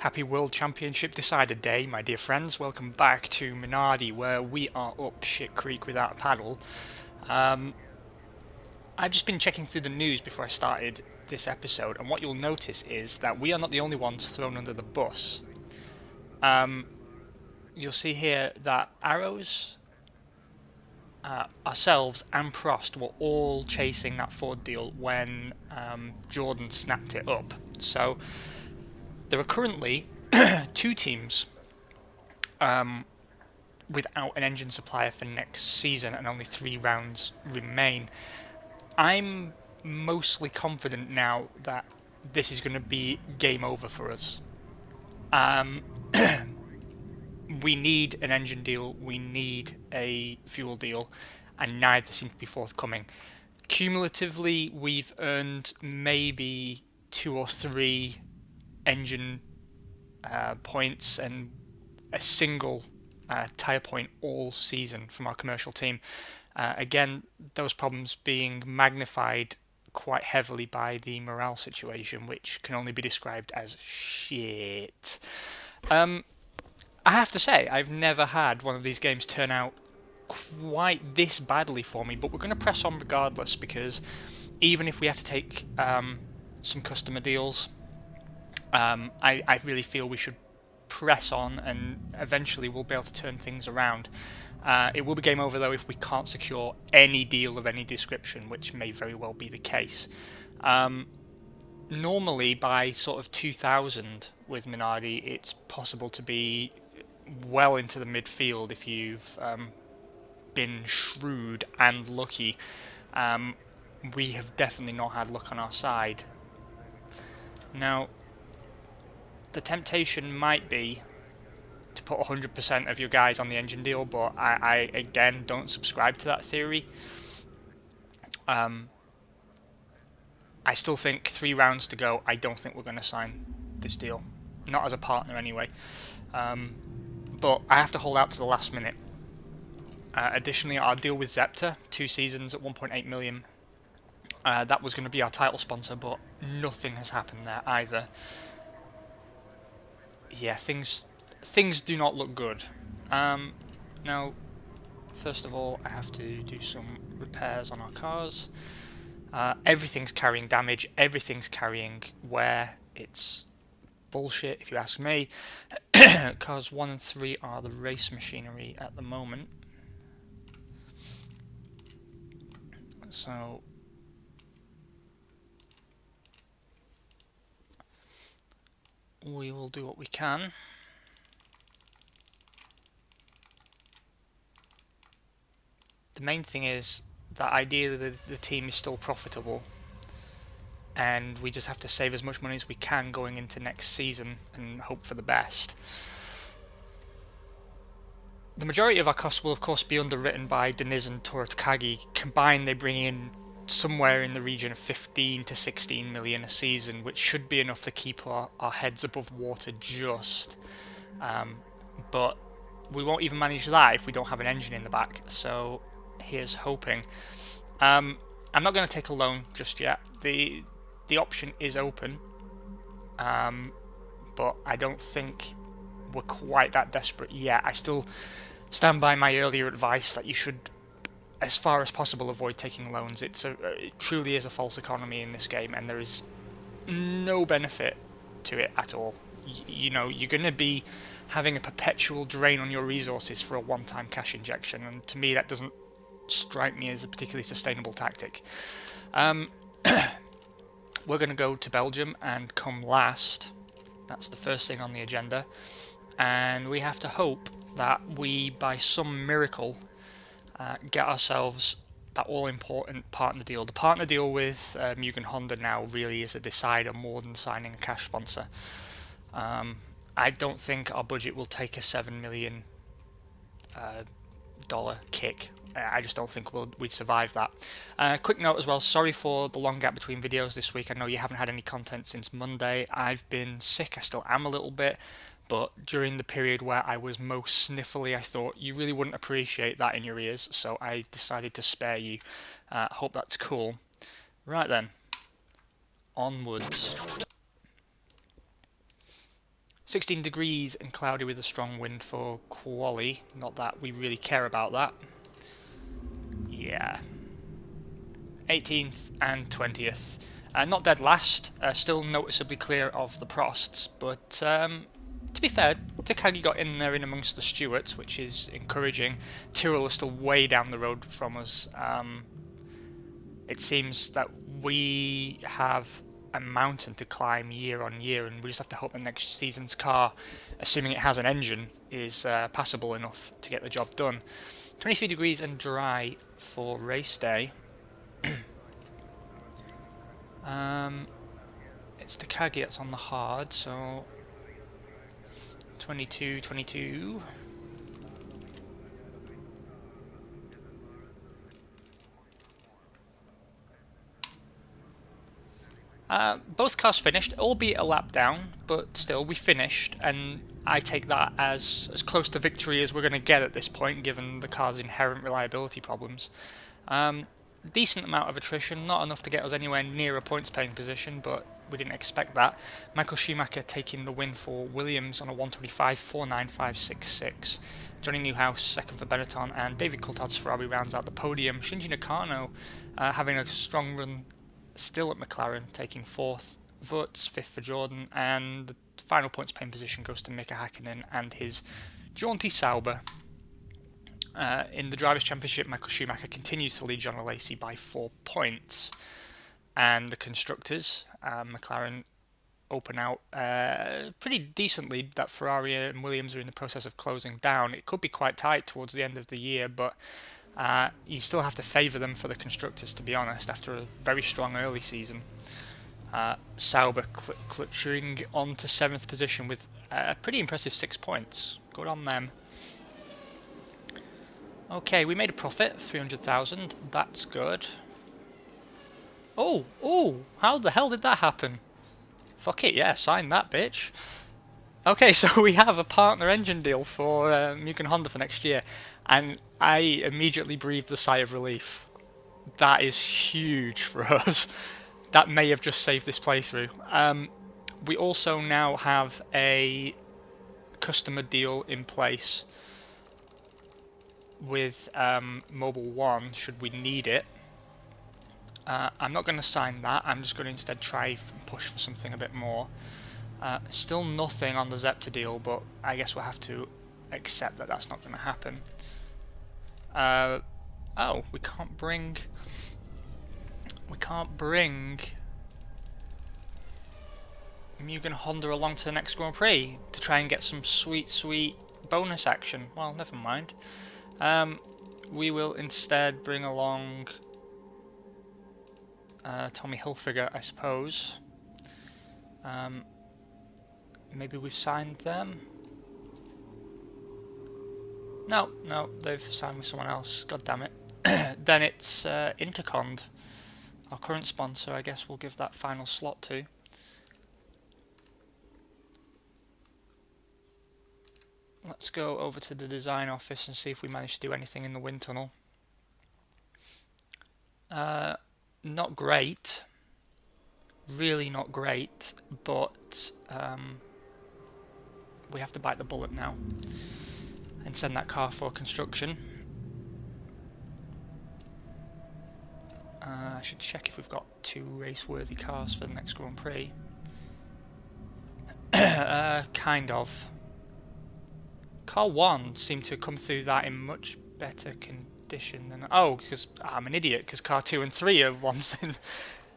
Happy World Championship Decider Day, my dear friends. Welcome back to Minardi, where we are up shit creek without a paddle. I've just been checking through the news before I started this episode, and what you'll notice is that we are not the only ones thrown under the bus. You'll see here that Arrows, ourselves, and Prost were all chasing that Ford deal when Jordan snapped it up. So there are currently two teams without an engine supplier for next season, and only 3 rounds remain. I'm mostly confident now that this is going to be game over for us. We need an engine deal, we need a fuel deal, and neither seem to be forthcoming. Cumulatively, we've earned maybe 2 or 3 engine points and a single tyre point all season from our commercial team. Again, those problems being magnified quite heavily by the morale situation, which can only be described as shit. I have to say, I've never had one of these games turn out quite this badly for me, but we're going to press on regardless, because even if we have to take some customer deals, I really feel we should press on, and eventually we'll be able to turn things around. It will be game over though if we can't secure any deal of any description, which may very well be the case. Normally by sort of 2000 with Minardi, it's possible to be well into the midfield if you've been shrewd and lucky. We have definitely not had luck on our side. Now, the temptation might be to put 100% of your guys on the engine deal, but I again don't subscribe to that theory. I still think 3 rounds to go. I don't think we're going to sign this deal, not as a partner anyway. But I have to hold out to the last minute. Additionally, our deal with Zepter, 2 seasons at 1.8 million. That was going to be our title sponsor, but nothing has happened there either. Yeah, things do not look good. Now, first of all, I have to do some repairs on our cars. Everything's carrying damage, everything's carrying wear. It's bullshit if you ask me. Cars 1 and 3 are the race machinery at the moment. So we will do what we can. The main thing is that ideally the team is still profitable, and we just have to save as much money as we can going into next season and hope for the best. The majority of our costs will of course be underwritten by Deniz and Toratkagi. Combined, they bring in somewhere in the region of 15 to 16 million a season, which should be enough to keep our heads above water just. But we won't even manage that if we don't have an engine in the back, so here's hoping. I'm not going to take a loan just yet. The option is open, but I don't think we're quite that desperate yet. I still stand by my earlier advice that you should, as far as possible, avoid taking loans. It truly is a false economy in this game, and there is no benefit to it at all. You know, you're going to be having a perpetual drain on your resources for a one-time cash injection, and to me that doesn't strike me as a particularly sustainable tactic. We're going to go to Belgium and come last. That's the first thing on the agenda, and we have to hope that we, by some miracle, get ourselves that all-important partner deal. The partner deal with Mugen Honda now really is a decider more than signing a cash sponsor. I don't think our budget will take a $7 million kick. I just don't think we'd survive that. Quick note as well, sorry for the long gap between videos this week. I know you haven't had any content since Monday. I've been sick, I still am a little bit, but during the period where I was most sniffly, I thought you really wouldn't appreciate that in your ears, so I decided to spare you. Hope that's cool. Right then, onwards. 16 degrees and cloudy with a strong wind for quali. Not that we really care about that. Yeah. 18th and 20th. Not dead last, still noticeably clear of the Prosts, but to be fair, Takagi got in there in amongst the Stewarts, which is encouraging. Tyrrell is still way down the road from us. It seems that we have a mountain to climb year on year, and we just have to hope the next season's car, assuming it has an engine, is passable enough to get the job done. 23 degrees and dry for race day. It's Takagi that's on the hard, so 22, 22. Both cars finished, albeit a lap down, but still we finished, and I take that as close to victory as we're going to get at this point, given the car's inherent reliability problems. Decent amount of attrition, not enough to get us anywhere near a points paying position, but we didn't expect that. Michael Schumacher taking the win for Williams on a 125.49566. Johnny Newhouse second for Benetton, and David Coulthard's Ferrari rounds out the podium. Shinji Nakano having a strong run still at McLaren, taking fourth. Wurz fifth for Jordan, and the final points paying position goes to Mika Hakkinen and his jaunty Sauber. In the Drivers' Championship, Michael Schumacher continues to lead John Lacey by 4 points. And the Constructors, McLaren open out pretty decently. That Ferrari and Williams are in the process of closing down. It could be quite tight towards the end of the year, but you still have to favour them for the Constructors, to be honest, after a very strong early season. Sauber clutching on to 7th position with a pretty impressive 6 points. Good on them. Okay, we made a profit, 300,000. That's good. Oh, how the hell did that happen? Fuck it, yeah, sign that, bitch. Okay, so we have a partner engine deal for Mugen Honda for next year, and I immediately breathed a sigh of relief. That is huge for us. That may have just saved this playthrough. We also now have a customer deal in place with Mobile One, should we need it. I'm not going to sign that, I'm just going to instead try and push for something a bit more. Still nothing on the Zepter deal, but I guess we'll have to accept that that's not going to happen. Oh, we can't bring Mugen Honda along to the next Grand Prix to try and get some sweet bonus action. Well, never mind. We will instead bring along Tommy Hilfiger, I suppose. Maybe we've signed them? No, they've signed with someone else. God damn it. Then it's Intercond, our current sponsor. I guess we'll give that final slot to. Let's go over to the design office and see if we manage to do anything in the wind tunnel. Not great. Really not great, but we have to bite the bullet now and send that car for construction. I should check if we've got 2 race-worthy cars for the next Grand Prix. Kind of. Car 1 seemed to come through that in much better condition than... Oh, because I'm an idiot, because car 2 and 3 are ones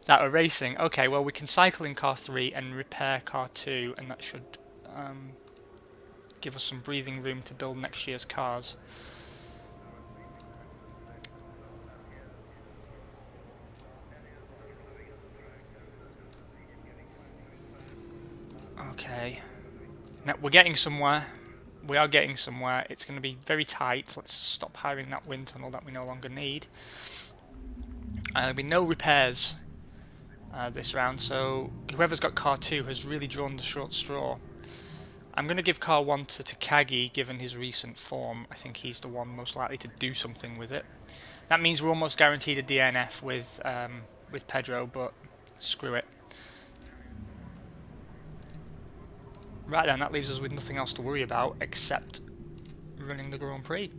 that are racing. Okay, well we can cycle in car 3 and repair car 2, and that should give us some breathing room to build next year's cars. Okay. Now we're getting somewhere. We are getting somewhere. It's going to be very tight. Let's stop hiring that wind tunnel that we no longer need. There'll be no repairs this round, so whoever's got car 2 has really drawn the short straw. I'm going to give car 1 to Takagi, given his recent form. I think he's the one most likely to do something with it. That means we're almost guaranteed a DNF with Pedro, but screw it. Right then, that leaves us with nothing else to worry about except running the Grand Prix.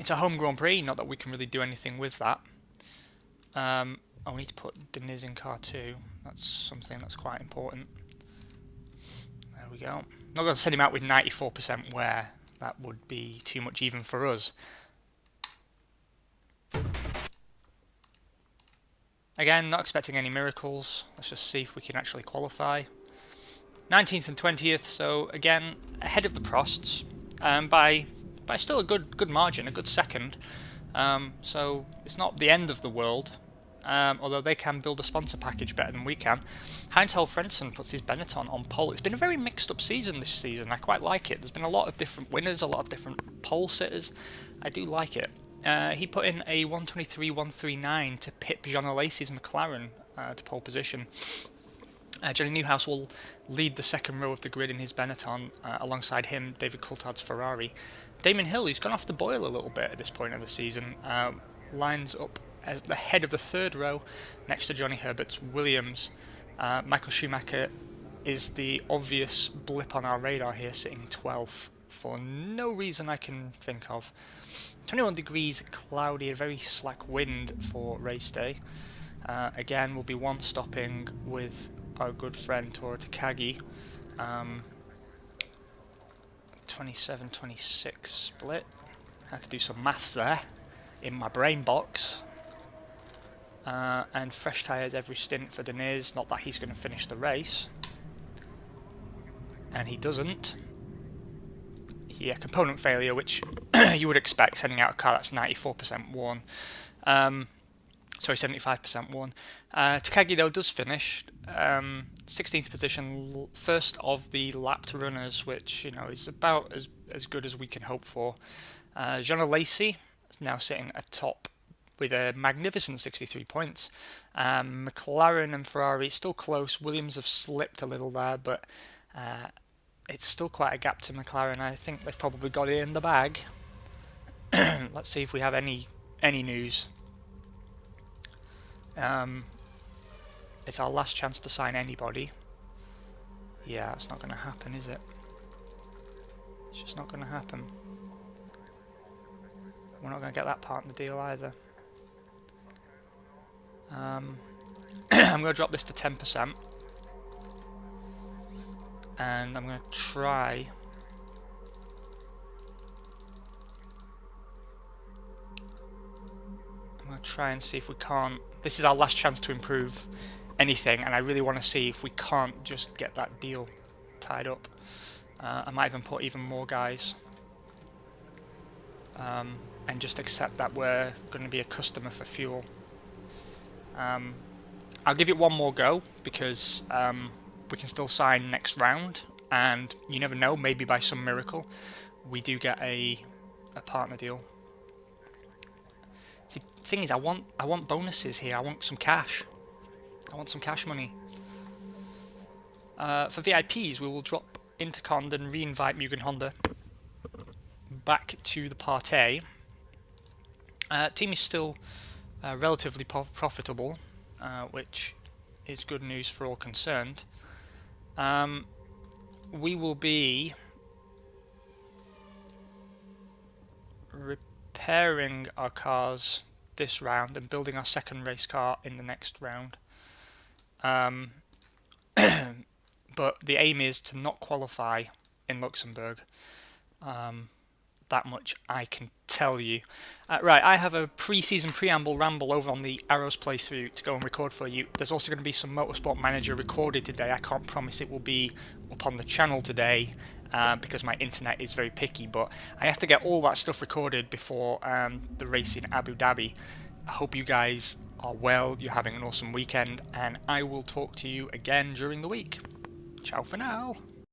It's a home Grand Prix, not that we can really do anything with that. Oh, we need to put Deniz in car 2. That's something that's quite important. There we go. Not going to send him out with 94% wear. That would be too much even for us. Again, not expecting any miracles. Let's just see if we can actually qualify. 19th and 20th, so again, ahead of the Prosts, by still a good margin, a good second. So it's not the end of the world, although they can build a sponsor package better than we can. Heinz-Harald Frentzen puts his Benetton on pole. It's been a very mixed up season this season. I quite like it. There's been a lot of different winners, a lot of different pole sitters. I do like it. He put in a 123.139 to pip Jean Alesi's McLaren to pole position. Johnny Newhouse will lead the second row of the grid in his Benetton. Alongside him, David Coulthard's Ferrari. Damon Hill, who's gone off the boil a little bit at this point of the season, lines up as the head of the third row next to Johnny Herbert's Williams. Michael Schumacher is the obvious blip on our radar here, sitting 12th for no reason I can think of. 21 degrees, cloudy, a very slack wind for race day. Again, we'll be one stopping with our good friend Tora Takagi. 27-26 split. I had to do some maths there in my brain box. And fresh tyres every stint for Deniz. Not that he's going to finish the race. And he doesn't. Yeah, component failure, which you would expect sending out a car that's 94% worn. Sorry, 75% worn. Takagi, though, does finish 16th position, first of the lapped runners, which, you know, is about as good as we can hope for. Jean Alesi is now sitting atop with a magnificent 63 points. McLaren and Ferrari still close. Williams have slipped a little there, but it's still quite a gap to McLaren. I think they've probably got it in the bag. Let's see if we have any news. It's our last chance to sign anybody. Yeah, it's not going to happen, is it? It's just not going to happen. We're not going to get that part in the deal either. I'm going to drop this to 10%. And I'm going to try... and see if we can't... This is our last chance to improve anything, and I really want to see if we can't just get that deal tied up. I might even put even more guys. And just accept that we're going to be a customer for fuel. I'll give it one more go, because we can still sign next round, and you never know, maybe by some miracle we do get a partner deal. See, the thing is, I want bonuses here. I want some cash. I want some cash money. For VIPs, we will drop Intercond and re-invite Mugen Honda back to the Part A. Team is still relatively profitable, which is good news for all concerned. We will be repairing our cars this round and building our second race car in the next round. But the aim is to not qualify in Luxembourg. That much I can tell you. Right, I have a pre-season preamble ramble over on the Arrows playthrough to go and record for you. There's also going to be some Motorsport Manager recorded today. I can't promise it will be up on the channel today because my internet is very picky, but I have to get all that stuff recorded before the race in Abu Dhabi. I hope you guys are well, you're having an awesome weekend, and I will talk to you again during the week. Ciao for now.